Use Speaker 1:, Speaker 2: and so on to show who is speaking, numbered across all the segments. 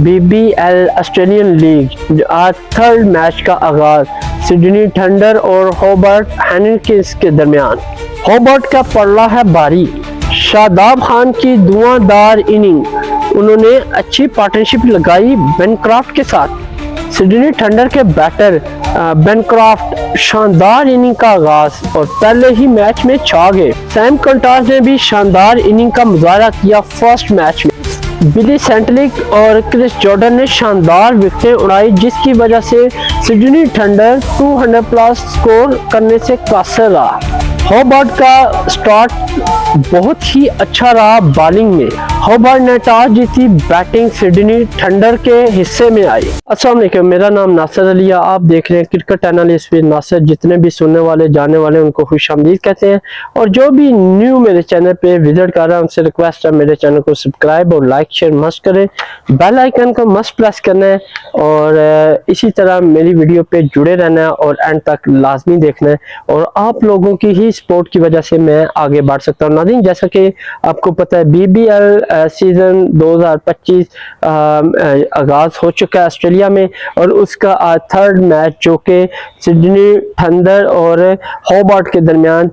Speaker 1: BBL Australian league आज third match का आगाज सिडनी थंडर और होबार्ट हैनिकन्स के दरमियान। होबार्ट का पड़ला है भारी। शादाब खान की धुआंधार इनिंग, उन्होंने अच्छी पार्टनरशिप लगाई बेनक्रॉफ्ट के साथ। सिडनी थंडर के बैटर बेनक्रॉफ्ट शानदार इनिंग का आगाज और पहले ही मैच में छा गए। सैम कंटास ने भी शानदार इनिंग का मुजाहरा किया फर्स्ट मैच में। बिली सेंटलिक और क्रिस जॉर्डन ने शानदार विकेटें उड़ाई, जिसकी वजह से सिडनी थंडर 200 प्लस स्कोर करने से कासिर रहा। होबार्ट का स्टार्ट बहुत ही अच्छा रहा बॉलिंग में। होबार्ट ने टॉस जीती, बैटिंग सिडनी थंडर के हिस्से में आई। अस्सलाम वालेकुम, मेरा नाम नासिर अली है। आप देख रहे हैं क्रिकेट एनालिस्ट विद नासिर। जितने भी सुनने वाले जाने वाले उनको खुशामदीद कहते हैं, और जो भी न्यू मेरे चैनल पे विजिट कर रहा है उनसे रिक्वेस्ट है मेरे चैनल को सब्सक्राइब और लाइक शेयर मस्ट करें। बेल आइकन को मस्ट प्रेस करना है और इसी तरह मेरी वीडियो पे जुड़े रहना है और एंड तक लाजमी देखना है। और आप लोगों की ही सपोर्ट की वजह से मैं आगे बढ़ सकता हूँ। नाज़रीन, जैसा कि आपको पता है BBL सीजन 2025 आगाज हो चुका है ऑस्ट्रेलिया में, और उसका थर्ड मैच जो कि सिडनी थंडर और होबार्ट के दरमियान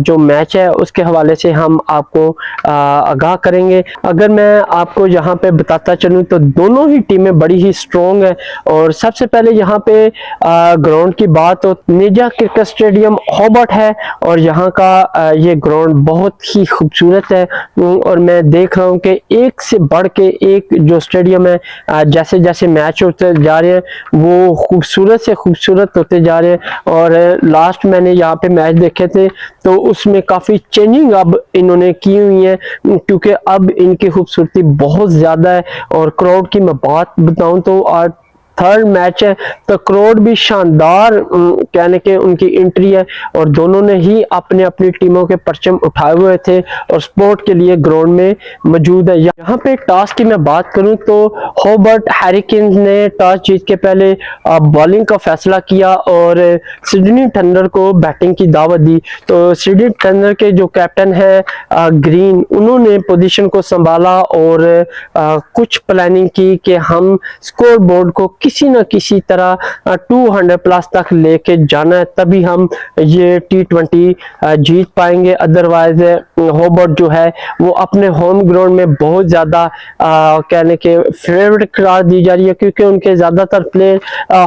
Speaker 1: जो मैच है उसके हवाले से हम आपको आगाह करेंगे। अगर मैं आपको यहाँ पे बताता चलूँ तो दोनों ही टीमें बड़ी ही स्ट्रॉन्ग है। और सबसे पहले यहाँ पे ग्राउंड की बात हो, निजा क्रिकेट स्टेडियम होबार्ट है और यहाँ का ये ग्राउंड बहुत ही खूबसूरत है। और मैं देख रहा हूँ कि एक से बढ़ के एक जो स्टेडियम है, जैसे जैसे मैच होते जा रहे हैं वो खूबसूरत से खूबसूरत होते जा रहे हैं। और लास्ट मैंने यहाँ पे मैच देखे थे तो उसमें काफ़ी चेंजिंग अब इन्होंने की हुई है, क्योंकि अब इनकी खूबसूरती बहुत ज़्यादा है। और क्राउड की मैं बात बताऊँ तो आज थर्ड मैच है तो क्राउड भी शानदार कहने के उनकी एंट्री है, और दोनों ने ही अपने अपनी टीमों के परचम उठाए हुए थे और सपोर्ट के लिए ग्राउंड में मौजूद है। यहाँ पे टॉस की मैं बात करूं तो होबार्ट हैनिकन्स ने टॉस जीत के पहले बॉलिंग का फैसला किया और सिडनी थंडर को बैटिंग की दावत दी। तो सिडनी थंडर के जो कैप्टन है ग्रीन, उन्होंने पोजीशन को संभाला और कुछ प्लानिंग की कि हम स्कोर बोर्ड को किसी न किसी तरह 200 प्लस तक लेके जाना है, तभी हम ये T20 जीत पाएंगे। अदरवाइज होबार्ट जो है वो अपने होम ग्राउंड में बहुत ज़्यादा कहने के फेवरेट करार दी जा रही है, क्योंकि उनके ज़्यादातर प्लेयर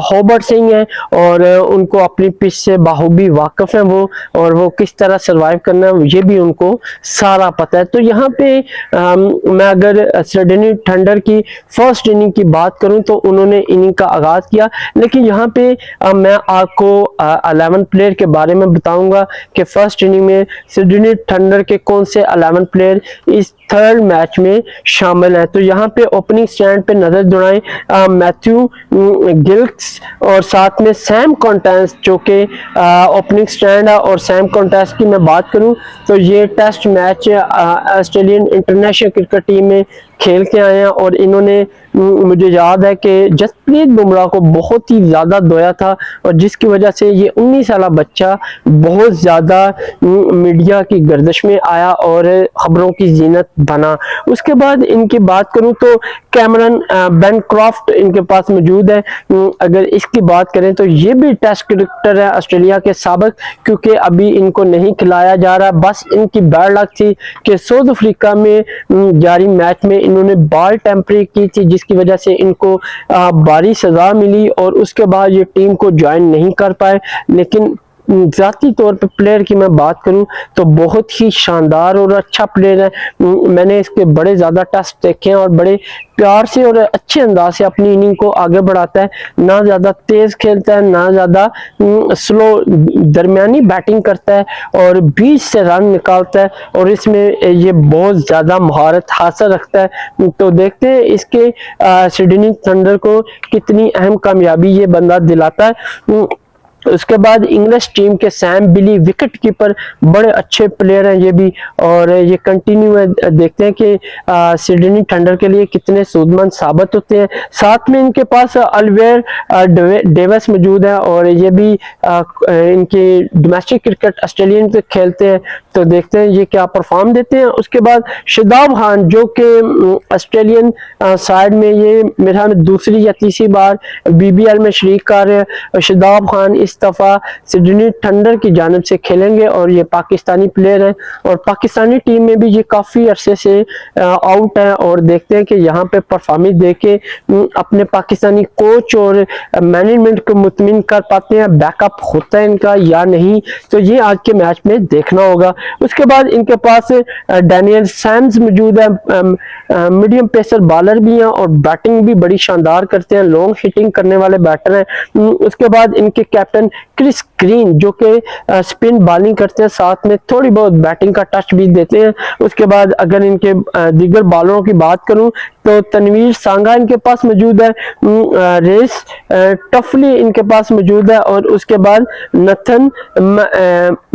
Speaker 1: होबार्ट से ही हैं और उनको अपनी पिच से बाखूबी वाकिफ हैं वो, और वो किस तरह सर्वाइव करना है ये भी उनको सारा पता है। तो यहाँ पे मैं अगर सिडनी थंडर की फर्स्ट इनिंग की बात करूँ तो उन्होंने इनिंग का आगाज किया, लेकिन यहाँ पे मैं आपको 11 प्लेयर के बारे में बताऊंगा कि फर्स्ट इनिंग में सिडनी थंडर के कौन से 11 प्लेयर इस थर्ड मैच में शामिल है। तो यहाँ पे ओपनिंग स्टैंड पे नजर दौड़ाएं मैथ्यू गिल्क्स और साथ में सैम कंटास जो कि ओपनिंग स्टैंड है। और सैम कंटास की मैं बात करूं तो ये test match Australian international cricket team में खेल के आए हैं, और इन्होंने मुझे याद है कि जसप्रीत बुमराह को बहुत ही ज़्यादा धोया था, और जिसकी वजह से ये 19 साल बच्चा बहुत ज़्यादा मीडिया की गर्दिश में आया और खबरों की जीनत बना। उसके बाद इनकी बात करूं तो कैमरन बेनक्रॉफ्ट इनके पास मौजूद है। अगर इसकी बात करें तो ये भी टेस्ट क्रिकेटर है ऑस्ट्रेलिया के साबिक, क्योंकि अभी इनको नहीं खिलाया जा रहा। बस इनकी बैड लक थी कि साउथ अफ्रीका में जारी मैच में इन्होंने बॉल टेम्परिंग की थी, जिसकी वजह से इनको भारी सजा मिली और उसके बाद ये टीम को ज्वाइन नहीं कर पाए। लेकिन जाती तौर पे प्लेयर की मैं बात करूं तो बहुत ही शानदार और अच्छा प्लेयर है। मैंने इसके बड़े ज़्यादा टेस्ट देखे हैं और बड़े प्यार से और अच्छे अंदाज से अपनी इनिंग को आगे बढ़ाता है। ना ज़्यादा तेज़ खेलता है, ना ज़्यादा स्लो, दरमियानी बैटिंग करता है और 20 से रन निकालता है, और इसमें ये बहुत ज़्यादा महारत हासिल रखता है। तो देखते हैं इसके सिडनी थंडर को कितनी अहम कामयाबी ये बंदा दिलाता है। उसके बाद इंग्लिश टीम के सैम बिली विकेट कीपर बड़े अच्छे प्लेयर हैं ये भी, और ये कंटिन्यू है, देखते हैं कि सिडनी थंडर के लिए कितने सूदमंद साबित होते हैं। साथ में इनके पास अल्वेर डेविस मौजूद है, और ये भी इनके डोमेस्टिक क्रिकेट ऑस्ट्रेलियन पे खेलते हैं, तो देखते हैं ये क्या परफॉर्म देते हैं। उसके बाद शादाब खान जो कि ऑस्ट्रेलियन साइड में ये मेरे ख्याल में दूसरी या तीसरी बार BBL में शरीक कर रहे हैं। शादाब खान इस दफा सिडनी थंडर की जानिब से खेलेंगे, और ये पाकिस्तानी प्लेयर हैं, और पाकिस्तानी टीम में भी ये काफी अरसे से आउट है, और देखते हैं कि यहाँ पे परफॉर्मेंस देके अपने पाकिस्तानी कोच और मैनेजमेंट को मुतमिन कर पाते हैं, बैकअप होता है इनका या नहीं, तो ये आज के मैच में देखना होगा। उसके बाद इनके पास डैनियल सैम्स मौजूद है, मीडियम पेसर बॉलर भी हैं, और बैटिंग भी बड़ी शानदार करते हैं, लॉन्ग हिटिंग करने वाले बैटर हैं। उसके बाद इनके कैप्टन क्रिस ग्रीन जो कि स्पिन बॉलिंग करते हैं, साथ में थोड़ी बहुत बैटिंग का टच भी देते हैं। उसके बाद अगर इनके दीगर बॉलरों की बात करूं तो तनवीर सांगा इनके पास मौजूद है, रेस टफली इनके पास मौजूद है, और उसके बाद नथन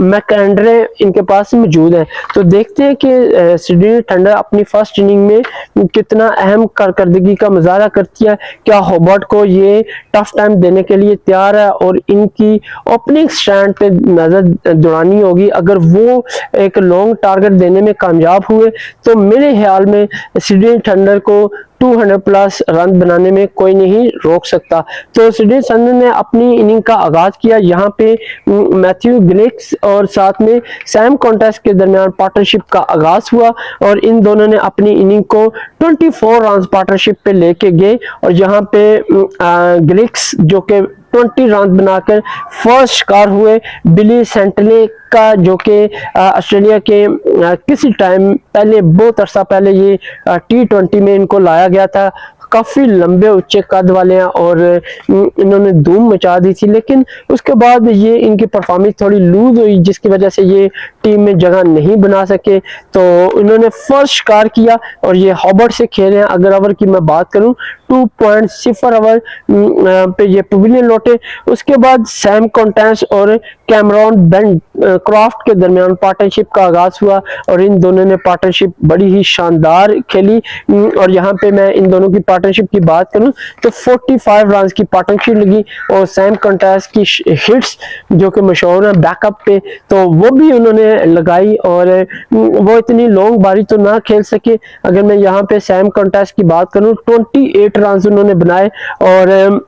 Speaker 1: मैकेंड्रे इनके पास मौजूद है। तो देखते हैं कि सिडनी थंडर अपनी फर्स्ट इनिंग में कितना अहम कारकर्दगी का मुजाहरा करती है, क्या होबार्ट को ये टफ टाइम देने के लिए तैयार है, और इनकी ओपनिंग स्टैंड पे नजर दौड़ानी होगी। अगर वो एक लॉन्ग टारगेट देने में कामयाब हुए तो मेरे ख्याल में सिडनी थंडर को 200 प्लस रन बनाने में कोई नहीं रोक सकता। तो सिडनी थंडर ने अपनी इनिंग का आगाज किया, यहाँ पे मैथ्यू गिलेक्स और साथ में सैम कॉन्टेस्ट के दरमियान पार्टनरशिप का आगाज हुआ, और इन दोनों ने अपनी इनिंग को 24 रन पार्टनरशिप पे लेके गए, और यहाँ पे गिलेक्स जो के 20 रन बनाकर फर्स्ट शिकार हुए बिली सेंटले का, जो कि ऑस्ट्रेलिया के किसी टाइम पहले बहुत अरसा पहले ये T20 में इनको लाया गया था। काफी लंबे ऊंचे कद वाले हैं, और इन्होंने धूम मचा दी थी, लेकिन उसके बाद ये इनकी परफॉर्मेंस थोड़ी लूज हुई जिसकी वजह से ये टीम में जगह नहीं बना सके। तो इन्होंने फर्स्ट शिकार किया, और ये हॉबर्ट से खेल रहे हैं। अगर ओवर की मैं बात करूं 2.0 ओवर पे ये पवेलियन लौटे। उसके बाद सैम कॉन्टेस्ट और कैमरॉन बेन क्रॉफ्ट के दरमियान पार्टनरशिप का आगाज हुआ, और इन दोनों ने पार्टनरशिप बड़ी ही शानदार खेली। और यहाँ पे मैं इन दोनों की पार्टनरशिप की बात करूं तो 45 रन की पार्टनरशिप लगी, और सैम कॉन्टेस्ट की हिट्स जो कि मशहूर है बैकअप पे, तो वो भी उन्होंने लगाई, और वो इतनी लॉन्ग बारी तो ना खेल सके। अगर मैं यहाँ पे सैम कॉन्टेस्ट की बात करूं 28 रन उन्होंने बनाए, और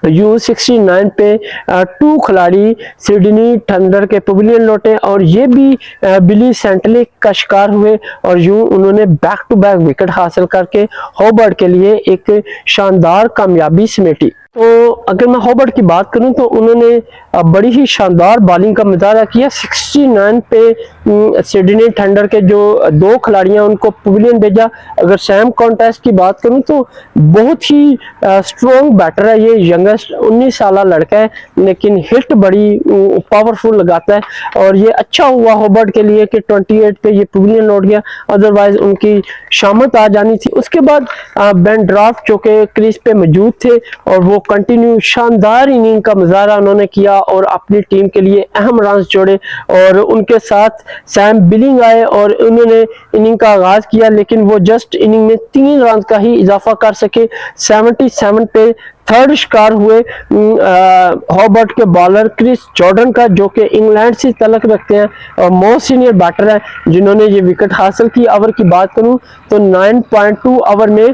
Speaker 1: U69 पे 2 खिलाड़ी सिडनी थंडर के पवेलियन लौटे, और ये भी बिली सेंटले का शिकार हुए, और यूं उन्होंने बैक टू बैक विकेट हासिल करके होबार्ट के लिए एक शानदार कामयाबी समेटी। तो अगर मैं होबार्ट की बात करूं तो उन्होंने बड़ी ही शानदार बॉलिंग का मुजाहरा किया। 69 पे सिडनी थंडर के जो 2 खिलाड़ियां उनको पवेलियन भेजा। अगर सैम कॉन्टेस्ट की बात करूं तो बहुत ही स्ट्रॉन्ग बैटर है, ये यंगेस्ट 19 साल लड़का है, लेकिन हिट बड़ी पावरफुल लगाता है, और ये अच्छा हुआ होबार्ट के लिए कि 28 पे ये पवेलियन लौट गया, अदरवाइज उनकी शामत आ जानी थी। उसके बाद बेन ड्राफ्ट जो कि क्रीज पे मौजूद थे, और वो कंटिन्यू शानदार इनिंग का मुजाहरा उन्होंने किया, और अपनी टीम के लिए अहम रन जोड़े, और उनके साथ सैम बिलिंग आए और उन्होंने इनिंग का आगाज किया, लेकिन वो जस्ट इनिंग में 3 रन का ही इजाफा कर सके। 77 पे थर्ड शिकार हुए होबार्ट के बॉलर क्रिस जॉर्डन का, जो कि इंग्लैंड से तलक रखते हैं और मोस्ट सीनियर बैटर है जिन्होंने ये विकेट हासिल की। ओवर की बात करूं तो 9.2 ओवर में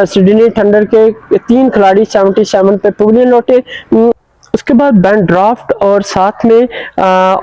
Speaker 1: सिडनी थंडर के 3 खिलाड़ी 77 पे पवेलियन लौटे। उसके बाद बेन ड्राफ्ट और साथ में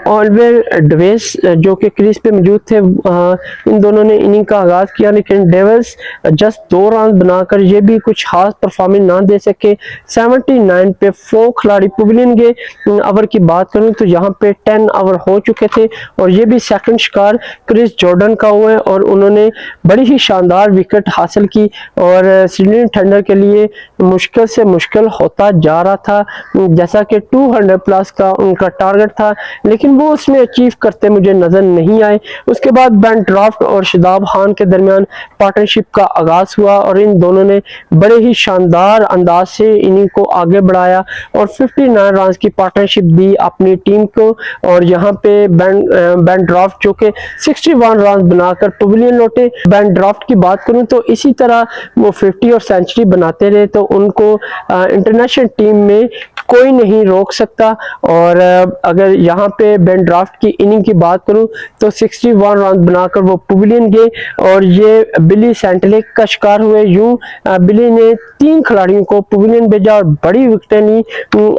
Speaker 1: ऑलिवर डेविस जो कि क्रीज पे मौजूद थे, इन दोनों ने इनिंग का आगाज किया, लेकिन डेविस जस्ट 2 रन बनाकर ये भी कुछ खास परफॉर्मेंस ना दे सके। 79 पे 4 खिलाड़ी पवेलियन गए। ओवर की बात करूं तो यहाँ पे 10 ओवर हो चुके थे, और ये भी सेकंड शिकार क्रिस जॉर्डन का हुआ है, और उन्होंने बड़ी ही शानदार विकेट हासिल की, और सिडनी थंडर के लिए मुश्किल से मुश्किल होता जा रहा था। जैसा जैसा कि 200 प्लस का उनका टारगेट था, लेकिन वो उसमें अचीव करते मुझे नजर नहीं आए। उसके बाद बेन ड्राफ्ट और शादाब खान के दरमियान पार्टनरशिप का आगाज हुआ और इन दोनों ने बड़े ही शानदार अंदाज से इनिंग को आगे बढ़ाया और 59 रन की पार्टनरशिप दी अपनी टीम को। और यहाँ पे बेन ड्राफ्ट जो कि 61 रन बनाकर पवेलियन लौटे। बेन ड्राफ्ट की बात करूं तो इसी तरह वो 50 और सेंचुरी बनाते रहे, तो उनको इंटरनेशनल टीम में कोई नहीं रोक सकता। और अगर यहाँ पे बेन ड्राफ्ट की इनिंग की बात करूं तो 61 रन बनाकर वो पवेलियन गए और ये बिली सेंटलेक का शिकार हुए। यूं बिली ने 3 खिलाड़ियों को पवेलियन भेजा और बड़ी विकेटें ली।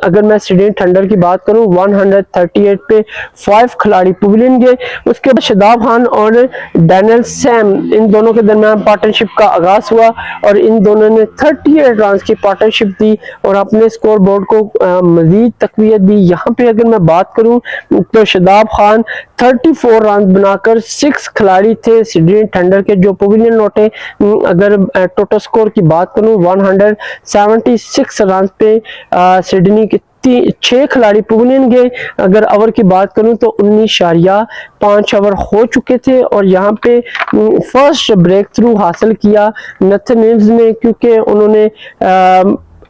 Speaker 1: अगर मैं सिडनी थंडर की बात करूं 138 पे 5 खिलाड़ी पवेलियन गए। उसके बाद शादाब खान और डैनियल सैम इन दोनों के दरमियान पार्टनरशिप का आगाज हुआ और इन दोनों ने 38 रन की पार्टनरशिप दी और अपने स्कोर बोर्ड को मजीद तकवीत दी। यहाँ पे अगर मैं बात करूं तो शादाब खान 34 रन बनाकर 6 खिलाड़ी थे सिडनी थंडर के जो पवेलियन लौटे। अगर टोटल स्कोर की बात करूं 176 रन पे सिडनी के 6 खिलाड़ी पवेलियन गए। अगर ओवर की बात करूं तो 19.5 ओवर हो चुके थे और यहाँ पे फर्स्ट ब्रेक थ्रू हासिल किया नथन ईव्स ने, क्योंकि उन्होंने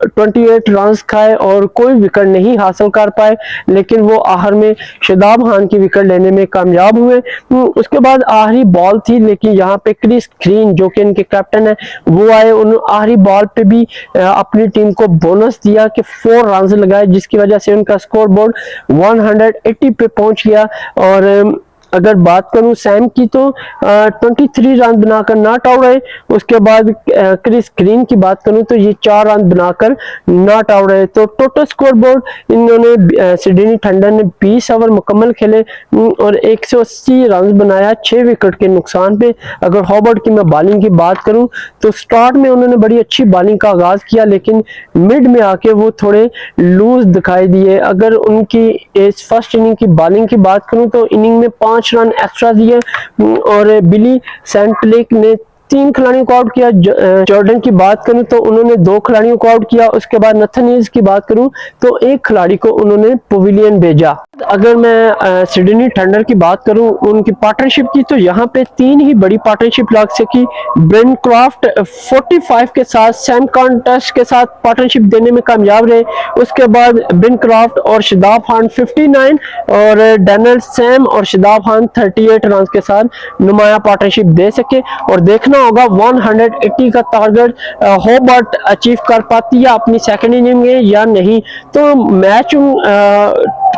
Speaker 1: 28 रन खाए और कोई विकेट नहीं हासिल कर पाए, लेकिन वो आखिर में शादाब खान की विकेट लेने में कामयाब हुए। उसके बाद आखिरी बॉल थी, लेकिन यहाँ पे क्रिस ग्रीन जो कि इनके कैप्टन है वो आए, उन्होंने आखिरी बॉल पे भी अपनी टीम को बोनस दिया कि 4 रन लगाए, जिसकी वजह से उनका स्कोर बोर्ड 180 पे पहुंच गया। और अगर बात करूं सैम की तो 23 रन बनाकर नॉट आउट रहे। उसके बाद क्रिस ग्रीन की बात करूं तो ये 4 रन बनाकर नॉट आउट रहे। तो टोटल स्कोर बोर्ड इन्होंने सिडनी थंडर ने 20 ओवर मुकम्मल खेले और 180 रन बनाया 6 विकेट के नुकसान पे। अगर हॉबर्ट की मैं बॉलिंग की बात करूं तो स्टार्ट में उन्होंने बड़ी अच्छी बॉलिंग का आगाज किया, लेकिन मिड में आके वो थोड़े लूज दिखाई दिए। अगर उनकी इस फर्स्ट इनिंग की बॉलिंग की बात करूं तो इनिंग में 5 रन एक्स्ट्रा दिए और बिली सेंटलेक ने 3 खिलाड़ियों को आउट किया। जॉर्डन की बात करूं तो उन्होंने 2 खिलाड़ियों को आउट किया। उसके बाद नथन ईव्स की बात करूं तो 1 खिलाड़ी को उन्होंने पवेलियन भेजा। अगर मैं सिडनी थंडर की बात करूं उनकी पार्टनरशिप की तो यहाँ पे 3 ही बड़ी पार्टनरशिप लग सकी। बेन क्रॉफ्ट 45 के साथ सैम कॉन्टेस्ट के साथ पार्टनरशिप देने में कामयाब रहे। उसके बाद बेन क्रॉफ्ट और शादाब खान 59 और डैनियल सैम और शादाब खान 38 रन के साथ नुमाया पार्टनरशिप दे सके। और देखना होगा 180 का टारगेट हॉबर्ट अचीव कर पाती है अपनी सेकंड इनिंग में या नहीं। तो मैच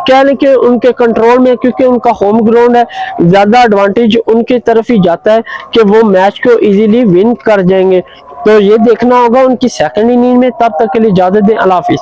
Speaker 1: कह लें कि उनके कंट्रोल में, क्योंकि उनका होम ग्राउंड है, ज्यादा एडवांटेज उनकी तरफ ही जाता है कि वो मैच को इजीली विन कर जाएंगे। तो ये देखना होगा उनकी सेकंड इनिंग में। तब तक के लिए इजाजत दें, अल्लाह हाफिज।